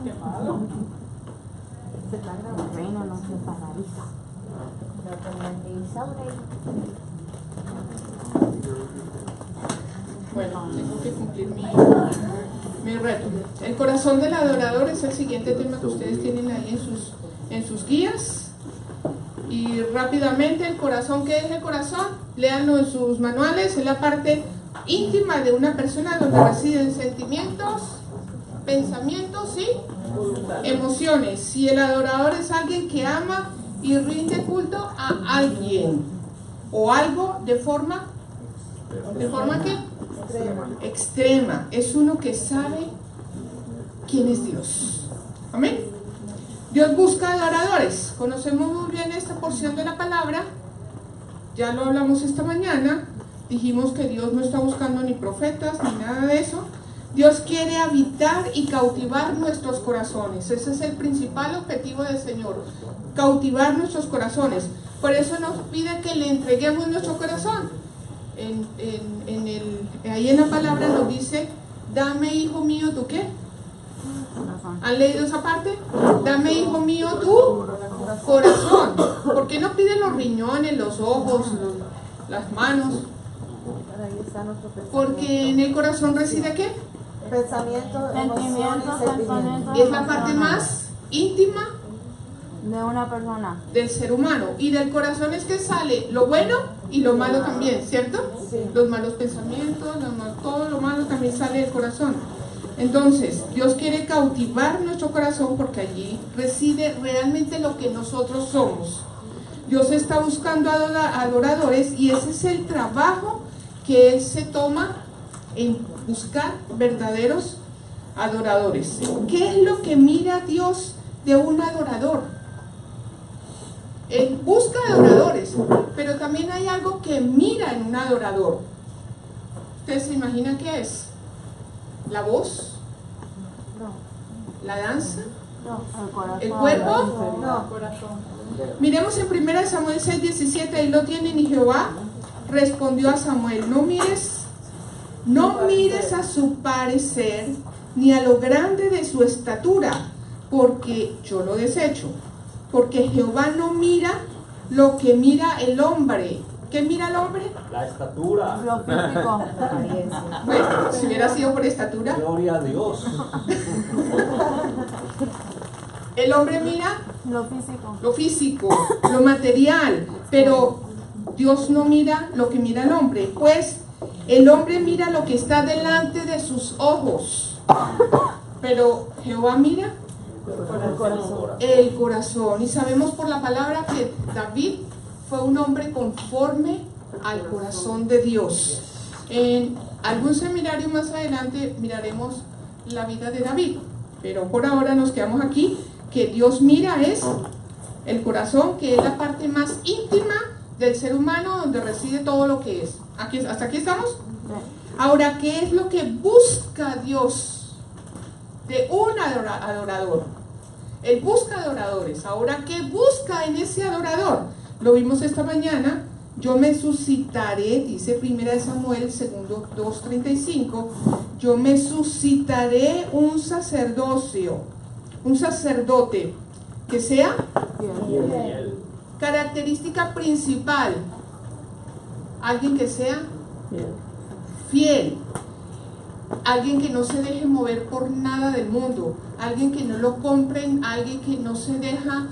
El reino no se paraliza. Bueno, tengo que cumplir mi reto. El corazón del adorador es el siguiente tema que ustedes tienen ahí en sus guías. Y rápidamente, el corazón, ¿qué es el corazón? Léanlo en sus manuales. Es la parte íntima de una persona donde residen sentimientos, pensamientos y emociones. Si el adorador es alguien que ama y rinde culto a alguien o algo ¿de forma qué? Extrema. Es uno que sabe quién es Dios. Amén. Dios busca adoradores. Conocemos muy bien esta porción de la palabra. Ya lo hablamos esta mañana. Dijimos que Dios no está buscando ni profetas ni nada de eso. Dios quiere habitar y cautivar nuestros corazones. Ese es el principal objetivo del Señor, cautivar nuestros corazones. Por eso nos pide que le entreguemos nuestro corazón. Ahí en la palabra nos dice: dame, hijo mío, ¿tú qué? ¿Han leído esa parte? Dame, hijo mío, tu corazón. ¿Por qué no pide los riñones, los ojos, las manos? Porque en el corazón reside ¿qué? Pensamientos, Sentimientos, pensamientos. Y es la parte más íntima de una persona. del ser humano. Y del corazón es que sale lo bueno y lo malo también, ¿cierto? Sí. Los malos pensamientos, todo lo malo también sale del corazón. Entonces, Dios quiere cautivar nuestro corazón porque allí reside realmente lo que nosotros somos. Dios está buscando adoradores y ese es el trabajo que Él se toma en buscar verdaderos adoradores. ¿Qué es lo que mira Dios de un adorador? Él busca adoradores, pero también hay algo que mira en un adorador. ¿Ustedes se imaginan qué es? ¿La voz? No. ¿La danza? No, el corazón. ¿El cuerpo? No. Miremos en 1 Samuel 6:17, ahí lo tienen. Y Jehová respondió a Samuel: no mires a su parecer ni a lo grande de su estatura, porque yo lo desecho. Porque Jehová no mira lo que mira el hombre. ¿Qué mira el hombre? La estatura. Lo físico. Bueno, si hubiera sido por estatura. Gloria a Dios. El hombre mira Lo físico. lo material, pero Dios no mira lo que mira el hombre, pues el hombre mira lo que está delante de sus ojos, pero Jehová mira el corazón. Y sabemos por la palabra que David fue un hombre conforme al corazón de Dios. En algún seminario más adelante miraremos la vida de David, pero por ahora nos quedamos aquí, que Dios mira es el corazón, que es la parte más íntima del ser humano, donde reside todo lo que es. ¿Hasta aquí estamos? Ahora, ¿qué es lo que busca Dios de un adorador? Él busca adoradores. Ahora, ¿qué busca en ese adorador? Lo vimos esta mañana. Yo me suscitaré, dice 1 Samuel 2:35, yo me suscitaré un sacerdote que sea característica principal, alguien que sea fiel, alguien que no se deje mover por nada del mundo, alguien que no lo compren, alguien que no se deja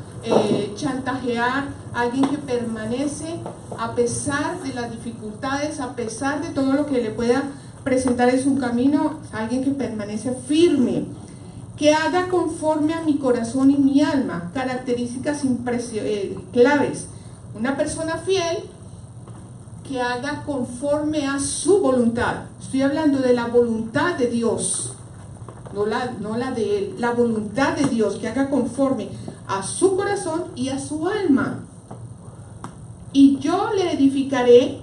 chantajear, alguien que permanece a pesar de las dificultades, a pesar de todo lo que le pueda presentar en su camino, alguien que permanece firme, que haga conforme a mi corazón y mi alma. Características claves: una persona fiel que haga conforme a su voluntad. Estoy hablando de la voluntad de Dios, no la de él, la voluntad de Dios, que haga conforme a su corazón y a su alma. Y yo le edificaré.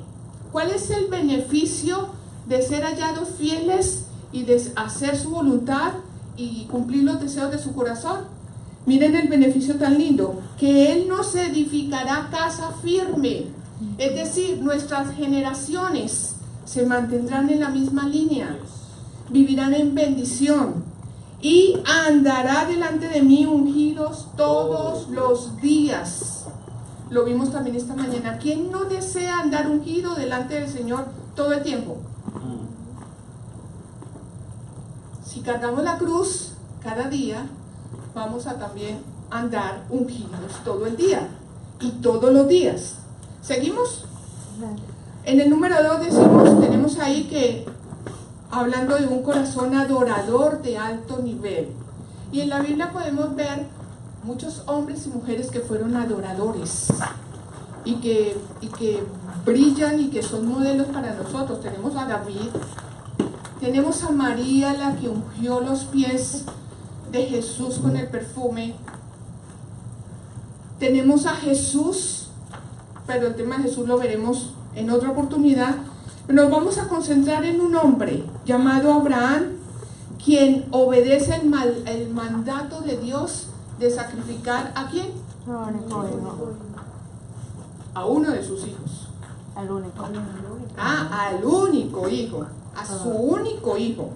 ¿Cuál es el beneficio de ser hallados fieles y de hacer su voluntad y cumplir los deseos de su corazón? Miren el beneficio tan lindo, que Él nos edificará casa firme. Es decir, nuestras generaciones se mantendrán en la misma línea, vivirán en bendición. y andará delante de mí ungidos todos los días. Lo vimos también esta mañana. ¿Quién no desea andar ungido delante del Señor todo el tiempo? Si cargamos la cruz cada día, vamos a también andar ungidos todo el día y todos los días. ¿Seguimos? En el número 2 decimos, tenemos ahí que hablando de un corazón adorador de alto nivel. Y en la Biblia podemos ver muchos hombres y mujeres que fueron adoradores y que brillan y que son modelos para nosotros. Tenemos a David, tenemos a María, la que ungió los pies de Jesús con el perfume. Tenemos a Jesús, pero el tema de Jesús lo veremos en otra oportunidad. Nos vamos a concentrar en un hombre llamado Abraham, quien obedece el mandato de Dios de sacrificar ¿a quién? A uno de sus hijos. Al único. Al único hijo, a su único hijo.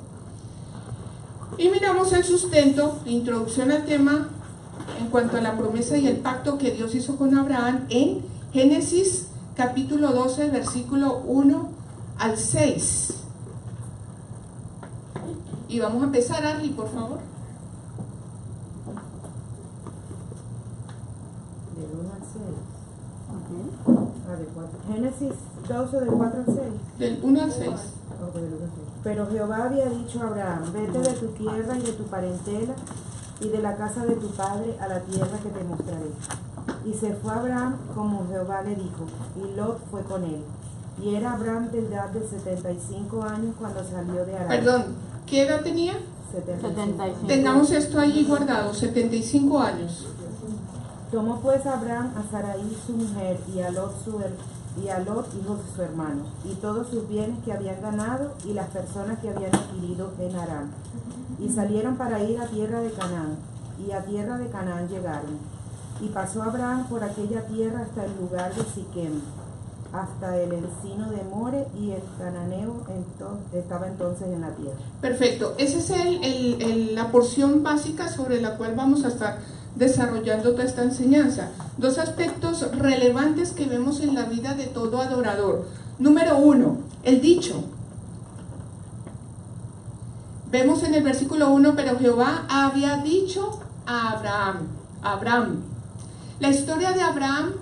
Y miramos el sustento, introducción al tema en cuanto a la promesa y el pacto que Dios hizo con Abraham en Génesis capítulo 12, versículo 1 al 6. Y vamos a empezar, Arly, por favor. Del 1 al 6. Génesis 12, del 4 al 6. Del 1 al 6. Pero Jehová había dicho a Abraham: vete de tu tierra y de tu parentela y de la casa de tu padre a la tierra que te mostraré. Y se fue Abraham como Jehová le dijo, y Lot fue con él. Y era Abraham de edad de 75 años cuando salió de Arán. Perdón, ¿qué edad tenía? 75. Tengamos esto allí guardado, 75 años. Tomó pues Abraham a Sarai su mujer y a Lot hijo de su hermano, y todos sus bienes que habían ganado y las personas que habían adquirido en Aram. Y salieron para ir a tierra de Canaán, y a tierra de Canaán llegaron. Y pasó Abraham por aquella tierra hasta el lugar de Siquem, hasta el encino de More, y el cananeo estaba entonces en la tierra. Perfecto, esa es la porción básica sobre la cual vamos a estar desarrollando toda esta enseñanza. Dos aspectos relevantes que vemos en la vida de todo adorador. Número 1, el dicho. Vemos en el versículo 1, pero Jehová había dicho a Abraham. La historia de Abraham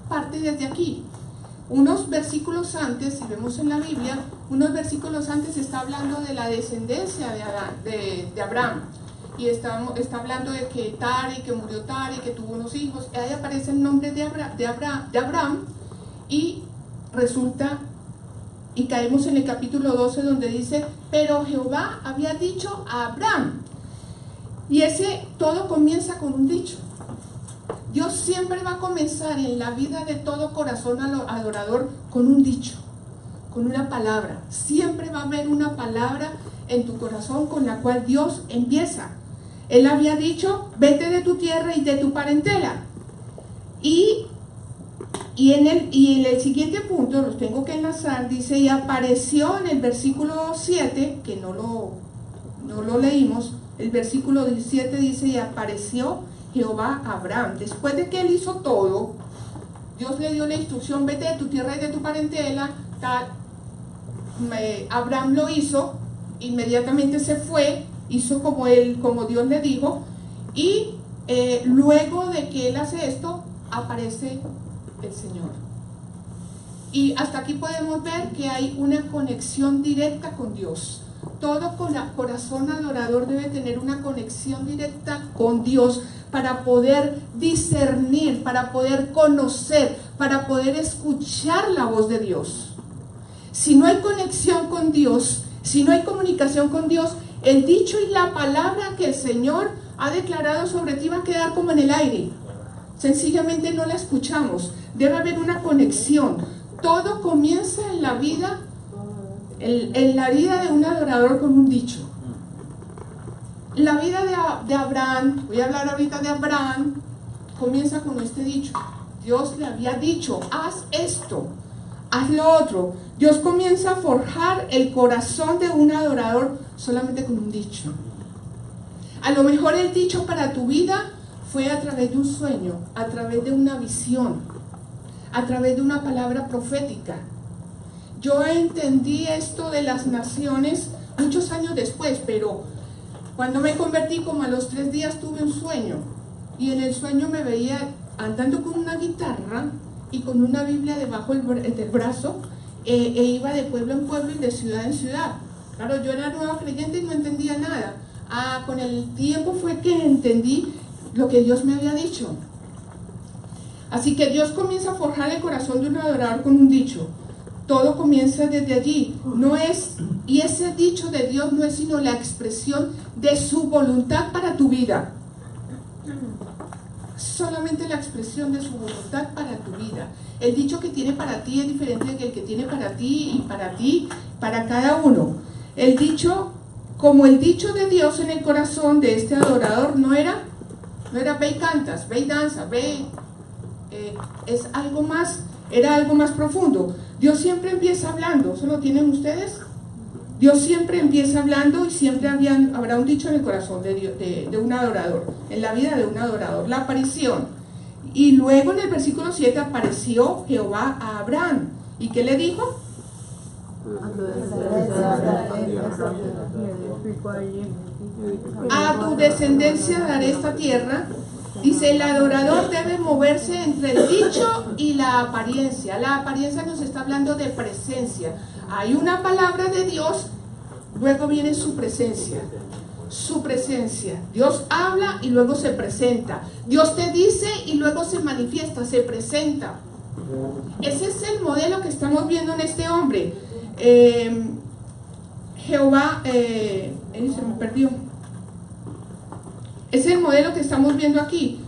parte desde aquí. Unos versículos antes, si vemos en la Biblia, unos versículos antes está hablando de la descendencia de Abraham. Y está hablando de que Tara, y que murió Tara, y que tuvo unos hijos. Y ahí aparece el nombre de Abraham, y resulta, y caemos en el capítulo 12 donde dice, pero Jehová había dicho a Abraham. Y todo comienza con un dicho. Dios siempre va a comenzar en la vida de todo corazón adorador con un dicho, con una palabra. Siempre va a haber una palabra en tu corazón con la cual Dios empieza. Él había dicho, vete de tu tierra y de tu parentela. Y en el siguiente punto, los tengo que enlazar, dice, y apareció en el versículo 7, que no lo leímos, el versículo 17 dice, y apareció Jehová a Abraham. Después de que él hizo todo, Dios le dio la instrucción, vete de tu tierra y de tu parentela, tal. Abraham lo hizo, inmediatamente se fue, hizo como Dios le dijo, y luego de que él hace esto, aparece el Señor. Y hasta aquí podemos ver que hay una conexión directa con Dios. Todo corazón adorador debe tener una conexión directa con Dios para poder discernir, para poder conocer, para poder escuchar la voz de Dios. Si no hay conexión con Dios, si no hay comunicación con Dios, el dicho y la palabra que el Señor ha declarado sobre ti va a quedar como en el aire. Sencillamente no la escuchamos. Debe haber una conexión. Todo comienza en la vida de un adorador con un dicho. La vida de Abraham, voy a hablar ahorita de Abraham, comienza con este dicho. Dios le había dicho, haz esto, haz lo otro. Dios comienza a forjar el corazón de un adorador solamente con un dicho. A lo mejor el dicho para tu vida fue a través de un sueño, a través de una visión, a través de una palabra profética. Yo entendí esto de las naciones muchos años después, pero cuando me convertí, como a los 3 días tuve un sueño, y en el sueño me veía andando con una guitarra y con una Biblia debajo del brazo, e iba de pueblo en pueblo y de ciudad en ciudad. Claro, yo era nueva creyente y no entendía nada. Con el tiempo fue que entendí lo que Dios me había dicho. Así que Dios comienza a forjar el corazón de un adorador con un dicho. Todo comienza desde allí. Y ese dicho de Dios no es sino la expresión de su voluntad para tu vida. Solamente la expresión de su voluntad para tu vida. El dicho que tiene para ti es diferente que el que tiene para ti, para cada uno. El dicho, como el dicho de Dios en el corazón de este adorador, no era ve y cantas, ve y danza, ve, es algo más, era algo más profundo. Dios siempre empieza hablando, ¿eso lo tienen ustedes? Dios siempre empieza hablando y siempre habrá un dicho en el corazón de un adorador, en la vida de un adorador, la aparición. Y luego en el versículo 7 apareció Jehová a Abraham. ¿Y qué le dijo? A tu descendencia daré esta tierra. Dice, el adorador debe moverse entre el dicho y la apariencia. La apariencia nos está hablando de presencia. Hay una palabra de Dios, luego viene su presencia. Su presencia. Dios habla y luego se presenta. Dios te dice y luego se manifiesta, se presenta. Ese es el modelo que estamos viendo en este hombre. Jehová, se me perdió. Es el modelo que estamos viendo aquí.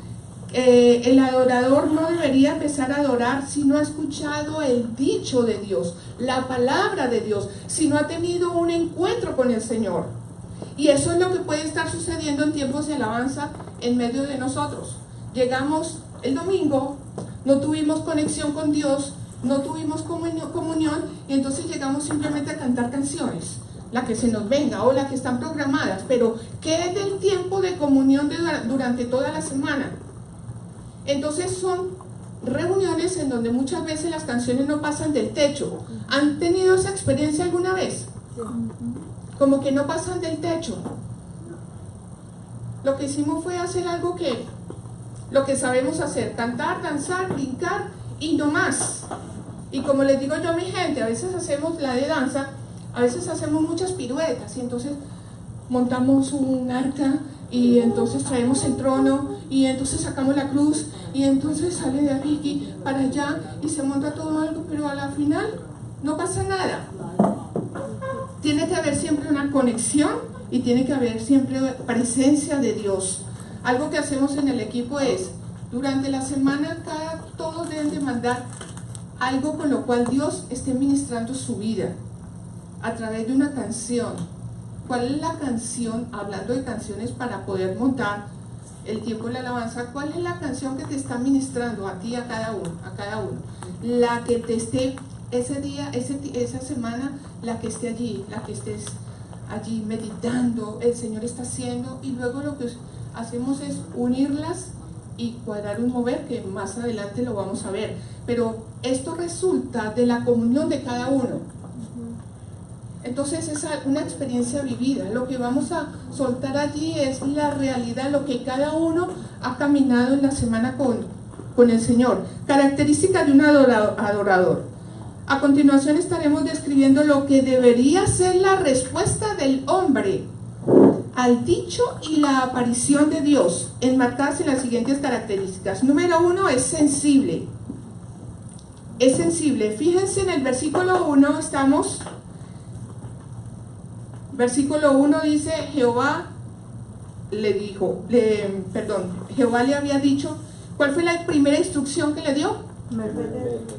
El adorador no debería empezar a adorar si no ha escuchado el dicho de Dios, la palabra de Dios, si no ha tenido un encuentro con el Señor. Y eso es lo que puede estar sucediendo en tiempos de alabanza en medio de nosotros. Llegamos el domingo, no tuvimos conexión con Dios, no tuvimos comunión, y entonces llegamos simplemente a cantar canciones, la que se nos venga o la que están programadas, pero ¿qué es del tiempo de comunión durante toda la semana? Entonces son reuniones en donde muchas veces las canciones no pasan del techo. ¿Han tenido esa experiencia alguna vez? Como que no pasan del techo. Lo que hicimos fue hacer algo lo que sabemos hacer, cantar, danzar, brincar y no más. Y como les digo yo a mi gente, a veces hacemos la de danza, a veces hacemos muchas piruetas y entonces montamos un arca y entonces traemos el trono y entonces sacamos la cruz y entonces sale de aquí para allá y se monta todo algo, pero a la final no pasa nada. Tiene que haber siempre una conexión y tiene que haber siempre presencia de Dios. Algo que hacemos en el equipo es, durante la semana todos deben de mandar algo con lo cual Dios esté ministrando su vida a través de una canción. ¿Cuál es la canción? Hablando de canciones para poder montar el tiempo de la alabanza, ¿cuál es la canción que te está ministrando a ti, a cada uno? La que te esté ese día, esa semana, la que esté allí, la que estés allí meditando, el Señor está haciendo, y luego lo que hacemos es unirlas y cuadrar un mover que más adelante lo vamos a ver. Pero esto resulta de la comunión de cada uno. Entonces es una experiencia vivida. Lo que vamos a soltar allí es la realidad, lo que cada uno ha caminado en la semana con el Señor. Características de un adorador. A continuación estaremos describiendo lo que debería ser la respuesta del hombre al dicho y la aparición de Dios, enmarcadas en las siguientes características. Número 1, es sensible. Es sensible. Fíjense en el versículo 1, versículo 1 dice, Jehová le había dicho, ¿cuál fue la primera instrucción que le dio?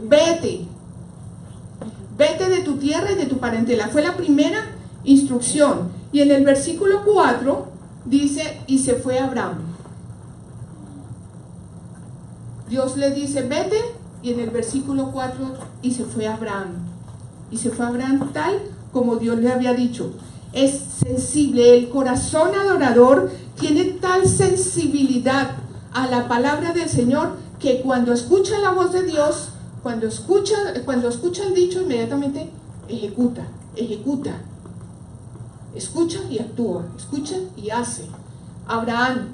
Vete de tu tierra y de tu parentela. Fue la primera instrucción. Y en el versículo 4 dice, y se fue Abraham. Dios le dice, vete, y en el versículo 4, y se fue Abraham. Y se fue Abraham tal como Dios le había dicho. Es sensible, el corazón adorador tiene tal sensibilidad a la palabra del Señor que cuando escucha la voz de Dios, cuando escucha el dicho, inmediatamente ejecuta, escucha y actúa, escucha y hace. Abraham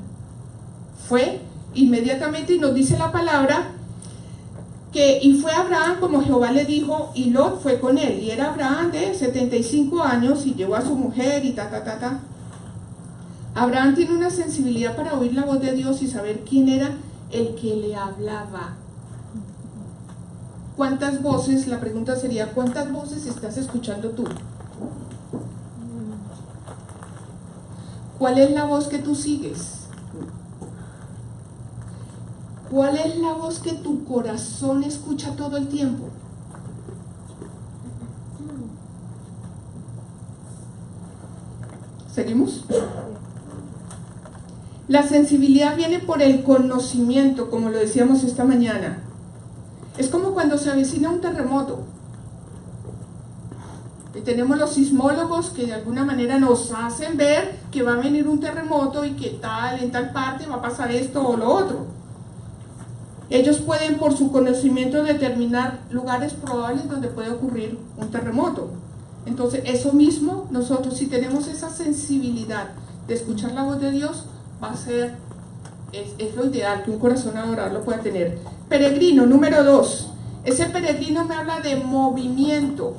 fue inmediatamente, y nos dice la palabra que y fue Abraham como Jehová le dijo, y Lot fue con él, y era Abraham de 75 años y llevó a su mujer y Abraham tiene una sensibilidad para oír la voz de Dios y saber quién era el que le hablaba. ¿Cuántas voces? La pregunta sería, ¿cuántas voces estás escuchando tú? ¿Cuál es la voz que tú sigues? ¿Cuál es la voz que tu corazón escucha todo el tiempo? ¿Seguimos? La sensibilidad viene por el conocimiento, como lo decíamos esta mañana. Es como cuando se avecina un terremoto. Y tenemos los sismólogos que de alguna manera nos hacen ver que va a venir un terremoto y que en tal parte va a pasar esto o lo otro. Ellos pueden por su conocimiento determinar lugares probables donde puede ocurrir un terremoto. Entonces eso mismo, nosotros si tenemos esa sensibilidad de escuchar la voz de Dios, va a ser, es lo ideal que un corazón adorador lo pueda tener. Peregrino, número 2. Ese peregrino me habla de movimiento.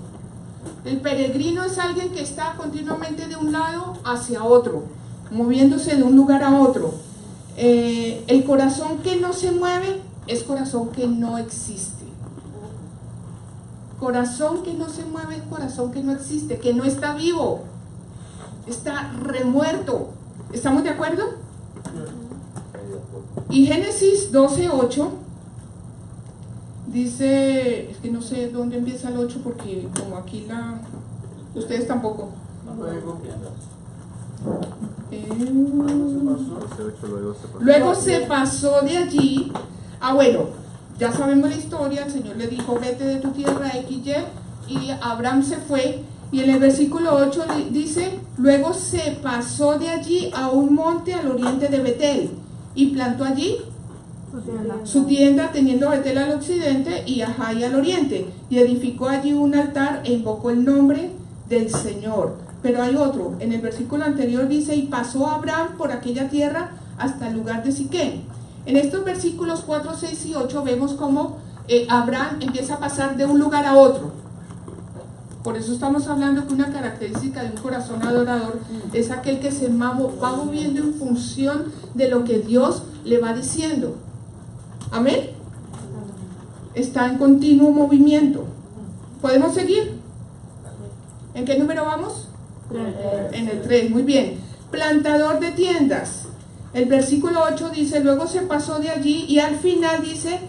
El peregrino es alguien que está continuamente de un lado hacia otro, moviéndose de un lugar a otro. El corazón que no se mueve es corazón que no existe. Corazón que no se mueve es corazón que no existe, que no está vivo, está remuerto. ¿Estamos de acuerdo? Y Génesis 12:8 dice, es que no sé dónde empieza el 8 porque como aquí ustedes tampoco. Luego se pasó de allí. Bueno, ya sabemos la historia. El Señor le dijo, vete de tu tierra XY, y Abraham se fue. Y en el versículo 8 dice, luego se pasó de allí a un monte al oriente de Betel y plantó allí su tienda, teniendo Betel al occidente y Ajai al oriente, y edificó allí un altar e invocó el nombre del Señor. Pero hay otro, en el versículo anterior dice, y pasó Abraham por aquella tierra hasta el lugar de Siquem. En estos versículos 4, 6 y 8 vemos cómo Abraham empieza a pasar de un lugar a otro. Por eso estamos hablando que una característica de un corazón adorador es aquel que se va moviendo en función de lo que Dios le va diciendo. Amén. Está en continuo movimiento. ¿Podemos seguir? ¿En qué número vamos? En el 3, muy bien. Plantador de tiendas. El versículo 8 dice, luego se pasó de allí, y al final dice,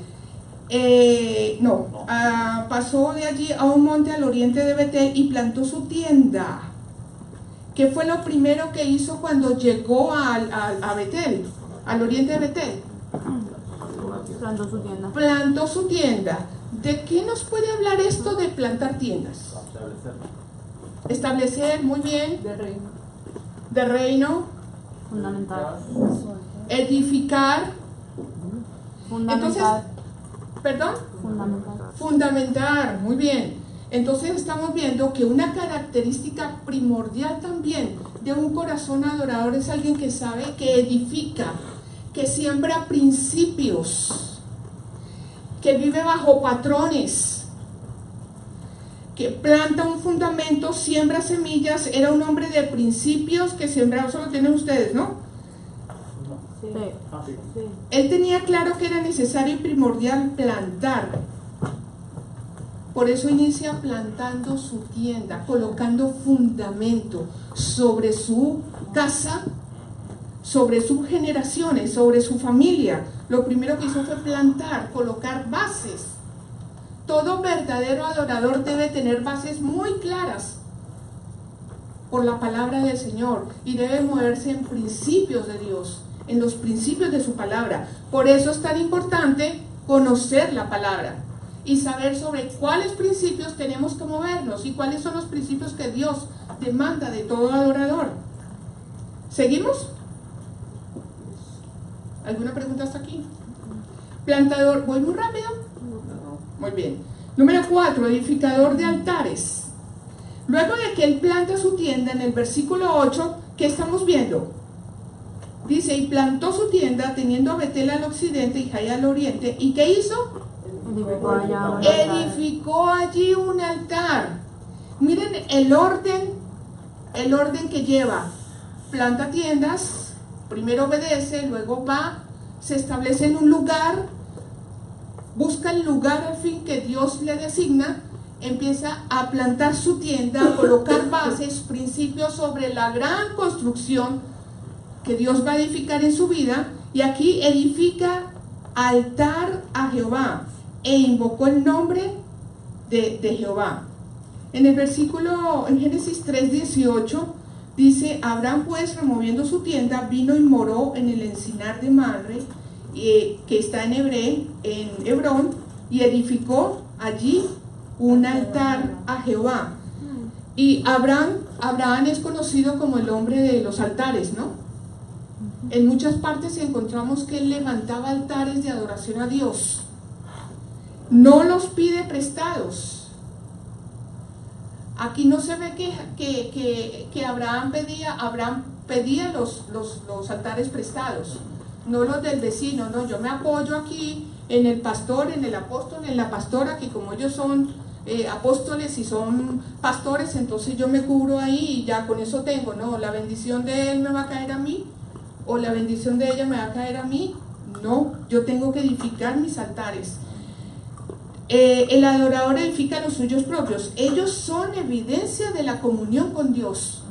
pasó de allí a un monte al oriente de Betel y plantó su tienda. ¿Qué fue lo primero que hizo cuando llegó a Betel, al oriente de Betel? Plantó su tienda. Plantó su tienda. ¿De qué nos puede hablar esto de plantar tiendas? Establecer, muy bien. De reino. Fundamental. Edificar. Fundamental. Entonces, ¿perdón? Fundamentar, muy bien. Entonces estamos viendo que una característica primordial también de un corazón adorador es alguien que sabe, que edifica, que siembra principios, que vive bajo patrones, que planta un fundamento, siembra semillas. Era un hombre de principios que sembraba. Eso lo tienen ustedes, ¿no? Sí. Sí. Él tenía claro que era necesario y primordial plantar. Por eso inicia plantando su tienda, colocando fundamento sobre su casa, sobre sus generaciones, sobre su familia. Lo primero que hizo fue plantar, colocar bases. Todo verdadero adorador debe tener bases muy claras por la palabra del Señor y debe moverse en principios de Dios, en los principios de su palabra. Por eso es tan importante conocer la palabra y saber sobre cuáles principios tenemos que movernos y cuáles son los principios que Dios demanda de todo adorador. ¿Seguimos? ¿Alguna pregunta hasta aquí? Plantador, ¿voy muy rápido? Muy bien. Número 4, edificador de altares. Luego de que él planta su tienda, en el versículo 8, ¿qué estamos viendo? Dice, y plantó su tienda teniendo a Betel al occidente y Jai al oriente. ¿Y qué hizo? Edificó allí un altar. Miren el orden que lleva. Planta tiendas, primero obedece, luego va, se establece en un lugar, busca el lugar al fin que Dios le designa, empieza a plantar su tienda, a colocar bases, principios sobre la gran construcción que Dios va a edificar en su vida, y aquí edifica altar a Jehová e invocó el nombre de Jehová. En el versículo, en Génesis 3:18, dice, Abraham pues removiendo su tienda, vino y moró en el encinar de Mamre, que está en Hebrón, y edificó allí un altar a Jehová. Y Abraham es conocido como el hombre de los altares, ¿no? En muchas partes encontramos que él levantaba altares de adoración a Dios. No los pide prestados. Aquí no se ve que Abraham pedía los altares prestados, no los del vecino. No, yo me apoyo aquí en el pastor, en el apóstol, en la pastora, que como ellos son apóstoles y son pastores, entonces yo me cubro ahí y ya con eso tengo. No, la bendición de él me va a caer a mí, o la bendición de ella me va a caer a mí. No, yo tengo que edificar mis altares. El adorador edifica los suyos propios. Ellos son evidencia de la comunión con Dios.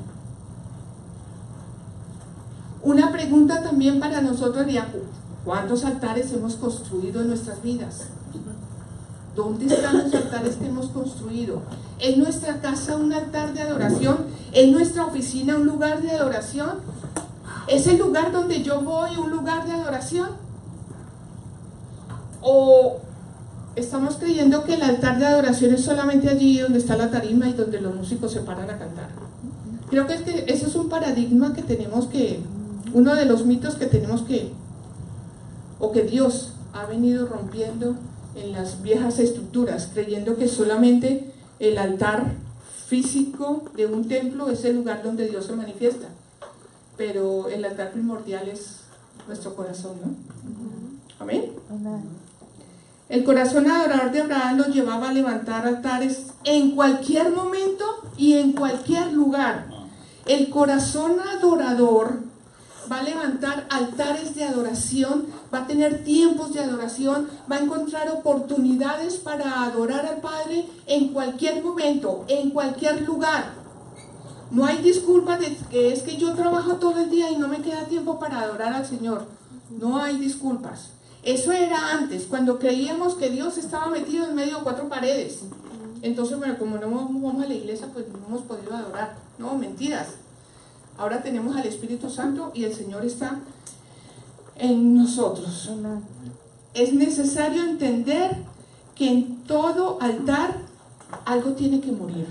Una pregunta también para nosotros sería, ¿cuántos altares hemos construido en nuestras vidas? ¿Dónde están los altares que hemos construido? ¿En nuestra casa un altar de adoración? ¿En nuestra oficina un lugar de adoración? ¿Es el lugar donde yo voy un lugar de adoración? ¿O estamos creyendo que el altar de adoración es solamente allí donde está la tarima y donde los músicos se paran a cantar? Creo que ese es un paradigma que tenemos uno de los mitos que tenemos o que Dios ha venido rompiendo en las viejas estructuras, creyendo que solamente el altar físico de un templo es el lugar donde Dios se manifiesta. Pero el altar primordial es nuestro corazón, ¿no? Amén. El corazón adorador de Abraham lo llevaba a levantar altares en cualquier momento y en cualquier lugar. El corazón adorador va a levantar altares de adoración, va a tener tiempos de adoración, va a encontrar oportunidades para adorar al Padre en cualquier momento, en cualquier lugar. No hay disculpa de que es que yo trabajo todo el día y no me queda tiempo para adorar al Señor. No hay disculpas. Eso era antes, cuando creíamos que Dios estaba metido en medio de 4 paredes. Entonces, bueno, como no vamos a la iglesia, pues no hemos podido adorar. No, mentiras. Ahora tenemos al Espíritu Santo y el Señor está en nosotros. Es necesario entender que en todo altar algo tiene que morir.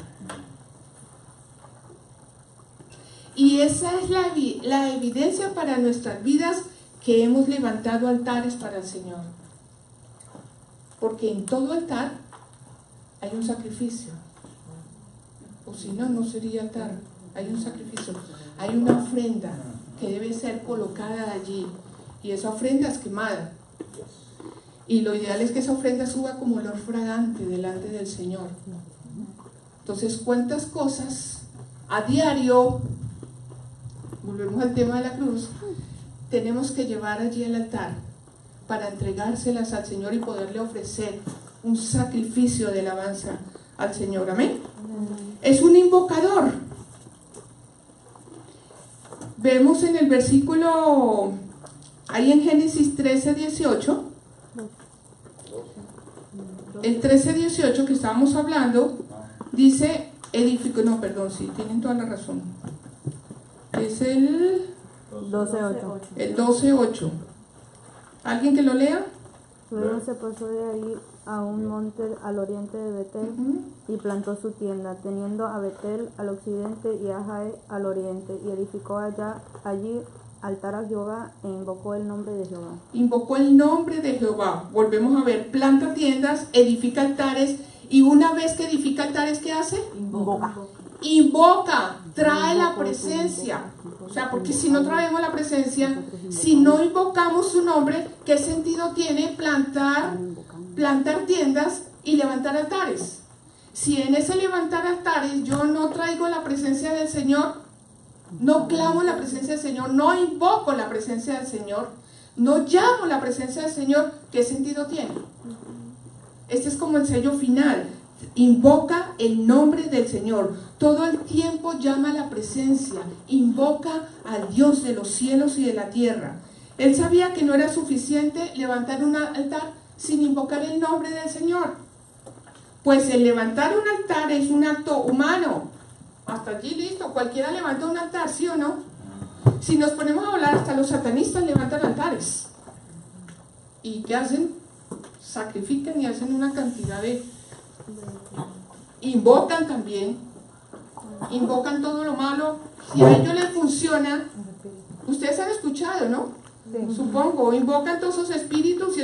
Y esa es la evidencia para nuestras vidas, que hemos levantado altares para el Señor. Porque en todo altar hay un sacrificio. O si no, no sería altar. Hay un sacrificio. Hay una ofrenda que debe ser colocada allí. Y esa ofrenda es quemada. Y lo ideal es que esa ofrenda suba como olor fragante delante del Señor. Entonces, ¿cuántas cosas a diario, volvemos al tema de la cruz, tenemos que llevar allí al altar para entregárselas al Señor y poderle ofrecer un sacrificio de alabanza al Señor? Amén. Es un invocador. Vemos en el versículo, ahí en Génesis 13:18, el 13:18 que estábamos hablando, dice, tienen toda la razón. Es el 12:8. El 12:8. ¿Alguien que lo lea? Luego se pasó de ahí a un monte al oriente de Betel y plantó su tienda, teniendo a Betel al occidente y a Jai al oriente, y edificó allí altar a Jehová e invocó el nombre de Jehová. Invocó el nombre de Jehová. Volvemos a ver, planta tiendas, edifica altares, y una vez que edifica altares, ¿qué hace? Invoca, trae la presencia. O sea, porque si no traemos la presencia, si no invocamos su nombre, ¿qué sentido tiene plantar tiendas y levantar altares? Si en ese levantar altares yo no traigo la presencia del Señor, no clamo la presencia del Señor, no invoco la presencia del Señor, no llamo la presencia del Señor, ¿qué sentido tiene? Este es como el sello final. Invoca el nombre del Señor. Todo el tiempo llama la presencia, invoca al Dios de los cielos y de la tierra. Él sabía que no era suficiente levantar un altar sin invocar el nombre del Señor. Pues el levantar un altar es un acto humano. Hasta allí listo, cualquiera levanta un altar, ¿sí o no? Si nos ponemos a hablar, hasta los satanistas levantan altares. ¿Y qué hacen? Sacrifican y hacen una cantidad de... Invocan también, invocan todo lo malo. Si a ellos les funciona, ustedes han escuchado, ¿no? Supongo, invocan todos esos espíritus,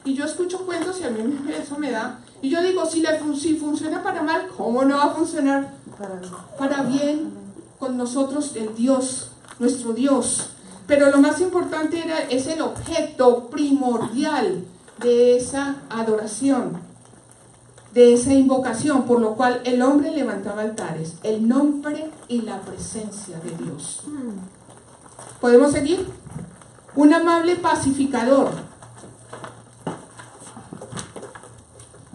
y yo escucho cuentos y a mí eso me da. Y yo digo, si funciona para mal, ¿cómo no va a funcionar para bien con nosotros, el Dios, nuestro Dios? Pero lo más importante es el objeto primordial de esa adoración, de esa invocación, por lo cual el hombre levantaba altares, el nombre y la presencia de Dios. ¿Podemos seguir? Un amable pacificador.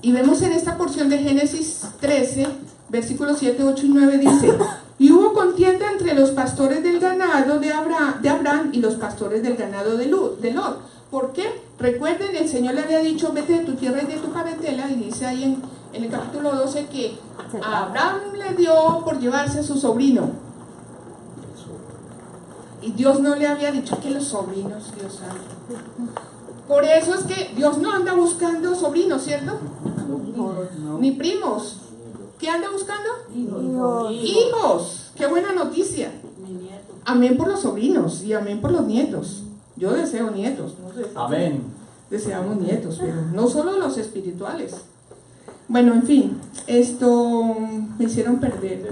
Y vemos en esta porción de Génesis 13, versículos 7, 8 y 9, dice: y hubo contienda entre los pastores del ganado de Abraham y los pastores del ganado de Lot. ¿Por qué? Recuerden, el Señor le había dicho, vete de tu tierra y de tu parentela, y dice ahí en el capítulo 12 que Abraham le dio por llevarse a su sobrino. Y Dios no le había dicho que los sobrinos, Dios santo. Por eso es que Dios no anda buscando sobrinos, ¿cierto? Ni primos. ¿Qué anda buscando? Hijos. Qué buena noticia. Amén por los sobrinos y amén por los nietos. Yo deseo nietos. No sé. Amén. Deseamos nietos, pero no solo los espirituales. Bueno, en fin, esto me hicieron perder.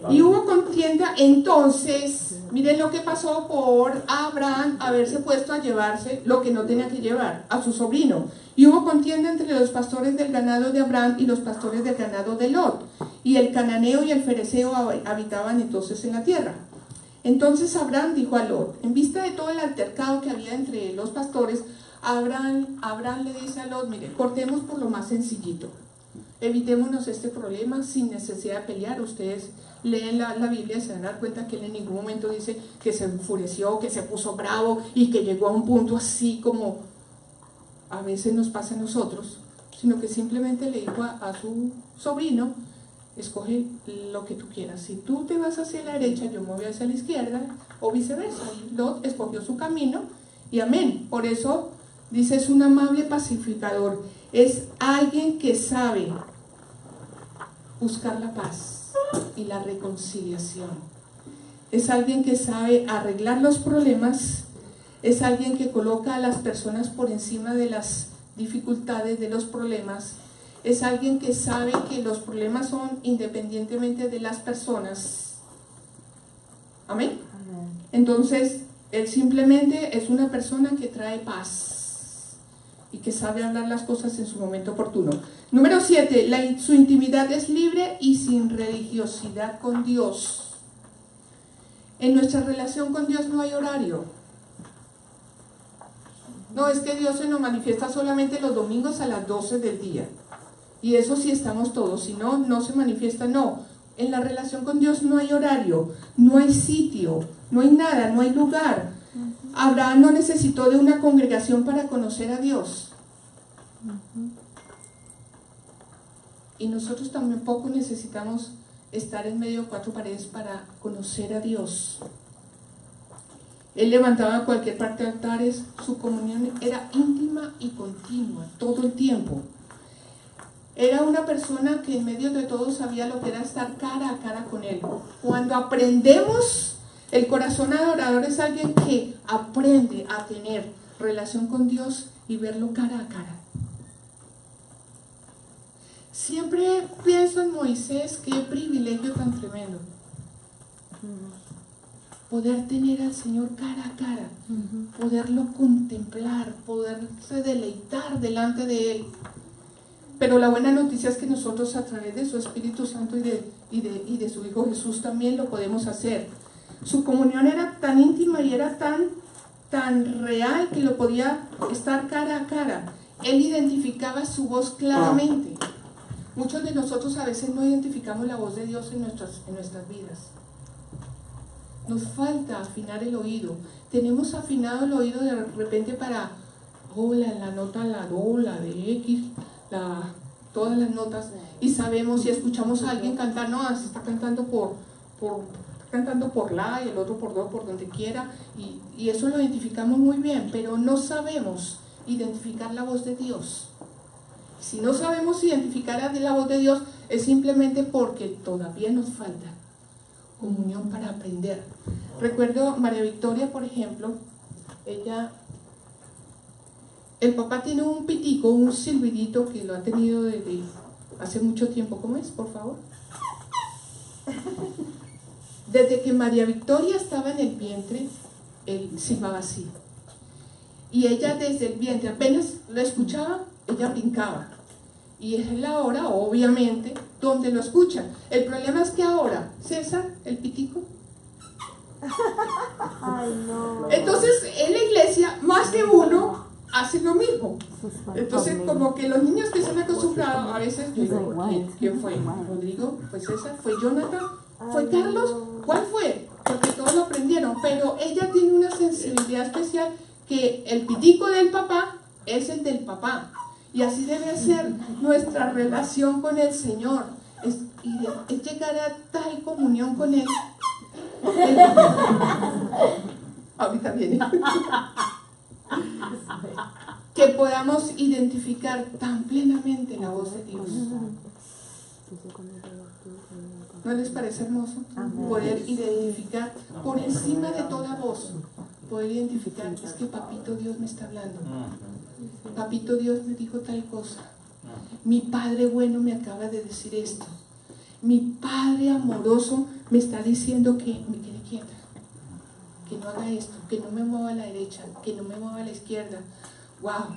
Y hubo contienda, entonces, miren lo que pasó por Abraham haberse puesto a llevarse lo que no tenía que llevar, a su sobrino. Y hubo contienda entre los pastores del ganado de Abraham y los pastores del ganado de Lot. Y el cananeo y el fereceo habitaban entonces en la tierra. Entonces Abraham dijo a Lot, en vista de todo el altercado que había entre los pastores, Abraham le dice a Lot, mire, cortemos por lo más sencillito. Evitémonos este problema sin necesidad de pelear. Ustedes leen la Biblia y se van a dar cuenta que él en ningún momento dice que se enfureció, que se puso bravo y que llegó a un punto así como a veces nos pasa a nosotros, sino que simplemente le dijo a su sobrino, escoge lo que tú quieras. Si tú te vas hacia la derecha, yo me voy hacia la izquierda, o viceversa. Lot escogió su camino y amén. Por eso dice, es un amable pacificador. Es alguien que sabe buscar la paz y la reconciliación. Es alguien que sabe arreglar los problemas. Es alguien que coloca a las personas por encima de las dificultades, de los problemas. Es alguien que sabe que los problemas son independientemente de las personas. Amén. Entonces, él simplemente es una persona que trae paz y que sabe hablar las cosas en su momento oportuno. Número 7, su intimidad es libre y sin religiosidad con Dios. En nuestra relación con Dios no hay horario. No es que Dios se nos manifiesta solamente los domingos a las 12 del día. Y eso sí estamos todos, si no, no se manifiesta, no. En la relación con Dios no hay horario, no hay sitio, no hay nada, no hay lugar. Abraham no necesitó de una congregación para conocer a Dios. Y nosotros tampoco necesitamos estar en medio de 4 paredes para conocer a Dios. Él levantaba cualquier parte de altares, su comunión era íntima y continua, todo el tiempo. Era una persona que en medio de todo sabía lo que era estar cara a cara con Él. Cuando aprendemos El corazón adorador es alguien que aprende a tener relación con Dios y verlo cara a cara. Siempre pienso en Moisés, qué privilegio tan tremendo. Poder tener al Señor cara a cara, poderlo contemplar, poderse deleitar delante de Él. Pero la buena noticia es que nosotros a través de su Espíritu Santo y de su Hijo Jesús también lo podemos hacer. Su comunión era tan íntima y era tan real que lo podía estar cara a cara. Él identificaba su voz claramente. Muchos de nosotros a veces no identificamos la voz de Dios en nuestras vidas. Nos falta afinar el oído. Tenemos afinado el oído de repente para, la nota la do, la de X, todas las notas, y sabemos si escuchamos a alguien cantar, no, se está cantando por la, y el otro por do, por donde quiera, y eso lo identificamos muy bien, pero no sabemos identificar la voz de Dios. Si no sabemos identificar la voz de Dios, es simplemente porque todavía nos falta comunión para aprender. Recuerdo María Victoria, por ejemplo, el papá tiene un pitico, un silbidito que lo ha tenido desde hace mucho tiempo. ¿Cómo es, por favor? Desde que María Victoria estaba en el vientre, él silbaba así. Y ella desde el vientre, apenas lo escuchaba, ella brincaba. Y es la hora, obviamente, donde lo escucha. El problema es que ahora, César, el pitico. Ay, no. Entonces, en la iglesia, más de uno hace lo mismo. Entonces, como que los niños que están acostumbrados, a veces yo digo, ¿quién fue? ¿Rodrigo? ¿Fue César? ¿Fue Jonathan? ¿Fue Carlos? ¿Cuál fue? Porque todos lo aprendieron. Pero ella tiene una sensibilidad especial que el pitico del papá es el del papá. Y así debe ser nuestra relación con el Señor. Es llegar a tal comunión con Él. Ahorita viene. Que podamos identificar tan plenamente la voz de Dios. ¿No les parece hermoso? Poder identificar por encima de toda voz. Poder identificar, es que papito Dios me está hablando. Papito Dios me dijo tal cosa. Mi Padre bueno me acaba de decir esto. Mi Padre amoroso me está diciendo que me quede quieta, que no haga esto, que no me mueva a la derecha, que no me mueva a la izquierda. ¡Wow!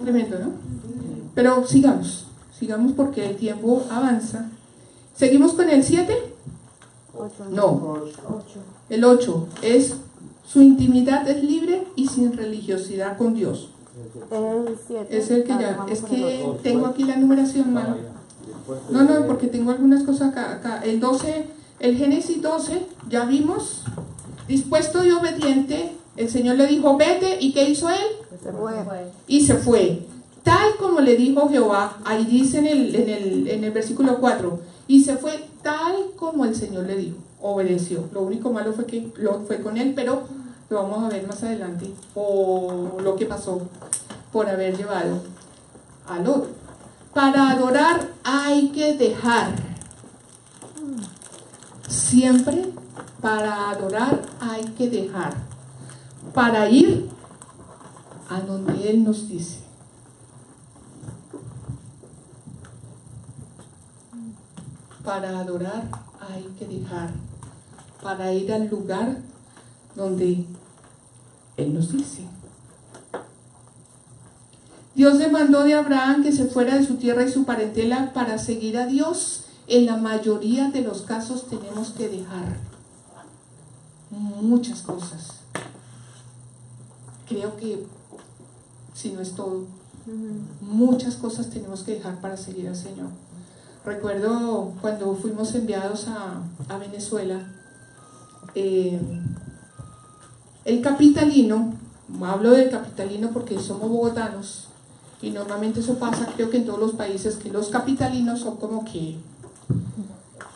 Tremendo, ¿no? Pero sigamos porque el tiempo avanza. ¿Seguimos con el 7? No. El 8 es: su intimidad es libre y sin religiosidad con Dios. El 7. Es el que ya, es que tengo aquí la numeración mal. No, porque tengo algunas cosas acá. El 12, el Génesis 12, ya vimos. Dispuesto y obediente, el Señor le dijo, vete, ¿y qué hizo él? Se fue. Y se fue. Tal como le dijo Jehová, ahí dice en el versículo 4, y se fue tal como el Señor le dijo, obedeció. Lo único malo fue que Lot fue con él, pero lo vamos a ver más adelante, o lo que pasó por haber llevado a Lot. Para adorar hay que dejar. Siempre para adorar hay que dejar. Para ir a donde Él nos dice. Para adorar hay que dejar. Para ir al lugar donde Él nos dice. Dios demandó de Abraham que se fuera de su tierra y su parentela para seguir a Dios. En la mayoría de los casos tenemos que dejar muchas cosas. Creo que, si no es todo, muchas cosas tenemos que dejar para seguir al Señor. Recuerdo cuando fuimos enviados a Venezuela, el capitalino, hablo del capitalino porque somos bogotanos, y normalmente eso pasa, creo que en todos los países, que los capitalinos son como que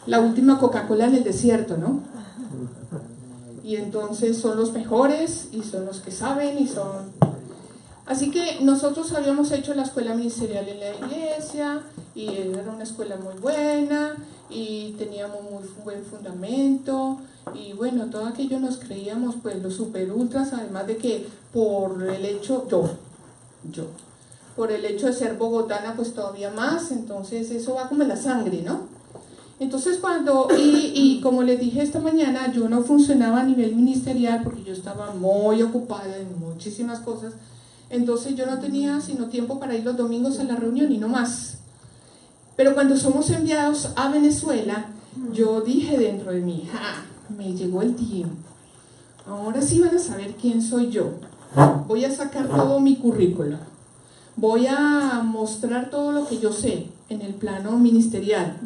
la última Coca-Cola en el desierto, ¿no? Y entonces son los mejores y son los que saben y son... Así que nosotros habíamos hecho la escuela ministerial en la iglesia y era una escuela muy buena y teníamos muy buen fundamento Y bueno, todo aquello nos creíamos pues los super ultras, además de que por el hecho, por el hecho de ser bogotana pues todavía más, entonces eso va como en la sangre, ¿no? Entonces y como les dije esta mañana, yo no funcionaba a nivel ministerial porque yo estaba muy ocupada en muchísimas cosas, entonces yo no tenía sino tiempo para ir los domingos a la reunión y no más. Pero cuando somos enviados a Venezuela, yo dije dentro de mí, me llegó el tiempo, ahora sí van a saber quién soy yo, voy a sacar todo mi currículum, voy a mostrar todo lo que yo sé en el plano ministerial.